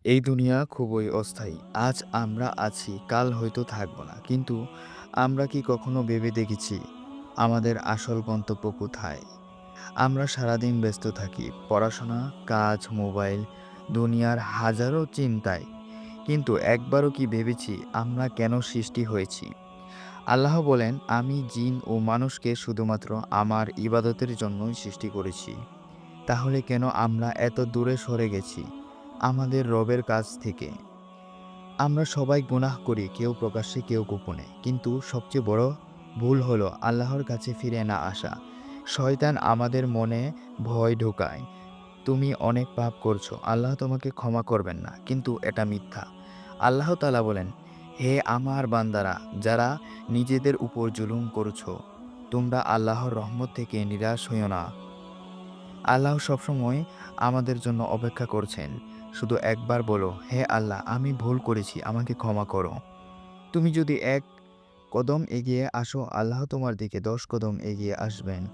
এই দুনিয়া খুবই অস্থায়ী। আজ আমরা আছি, কাল হয়তো থাকবো না। কিন্তু আমরা কি কখনো ভেবে দেখেছি আমাদের আসল গন্তব্য কোথায়? আমরা সারাদিন ব্যস্ত থাকি। পড়াশোনা, কাজ, মোবাইল, দুনিয়ার হাজারো চিন্তায়। কিন্তু একবারও কি ভেবেছি আমরা কেন সৃষ্টি হয়েছি? আল্লাহ বলেন, "আমি জিন ও মানুষকে শুধুমাত্র আমার ইবাদতের জন্যই সৃষ্টি করেছি।" তাহলে কেন আমরা এত দূরে সরে গেছি আমাদের রবের কাছ থেকে? আমরা সবাই গুনাহ করি, কেউ প্রকাশ্যে কেউ গোপনে। কিন্তু সবচেয়ে বড় ভুল হলো আল্লাহর কাছে ফিরে না আসা। শয়তান আমাদের মনে ভয় ঢোকায়। তুমি অনেক পাপ করছো, আল্লাহ তোমাকে ক্ষমা করবেন না। কিন্তু এটা মিথ্যা। আল্লাহ তাআলা বলেন, হে আমার বান্দারা, যারা নিজেদের উপর জুলুম করছো, তোমরা আল্লাহর রহমত থেকে নিরাশ হইও না। আল্লাহ সবসময় আমাদের জন্য অপেক্ষা করছেন। শুধু একবার বলো, হে আল্লাহ, আমি ভুল করেছি, আমাকে ক্ষমা করো। তুমি যদি এক কদম এগিয়ে আসো, আল্লাহ তোমার দিকে 10 কদম এগিয়ে আসবেন।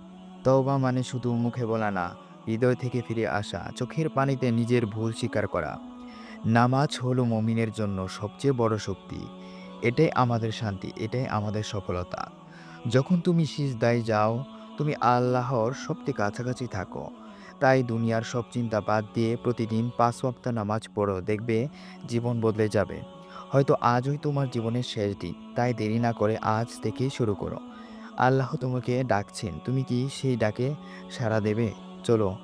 তওবা মানে শুধু মুখে বলা না, হৃদয় থেকে ফিরে আসা, চোখের পানিতে নিজের ভুল স্বীকার করা। নামাজ হলো মুমিনের জন্য সবচেয়ে বড় শক্তি। এটাই আমাদের শান্তি, এটাই আমাদের সফলতা। যখন তুমি সিজদায় যাও, তুমি আল্লাহর সবচেয়ে কাছাকাছি থাকো। তাই দুনিয়ার সব চিন্তা বাদ দিয়ে প্রতিদিন ৫ ওয়াক্ত নামাজ পড়ো, দেখবে জীবন বদলে যাবে। হয়তো আজই তোমার জীবনের শেষ দিন, তাই দেরি না করে আজ থেকেই শুরু করো। আল্লাহ তোমাকে ডাকছেন, তুমি কি সেই ডাকে সাড়া দেবে? চলো,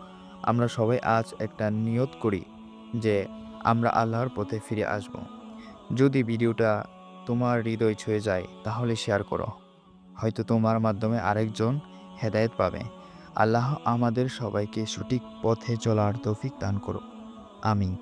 আমরা সবাই আজ একটা নিয়ত করি যে আমরা আল্লাহর পথে ফিরে আসব। যদি ভিডিওটা তোমার হৃদয় ছুঁয়ে যায়, তাহলে শেয়ার করো। হয়তো তোমার মাধ্যমে আরেকজন হেদায়েত পাবে। আল্লাহ আমাদের সবাইকে সঠিক পথে চলার তৌফিক দান করুক। আমিন।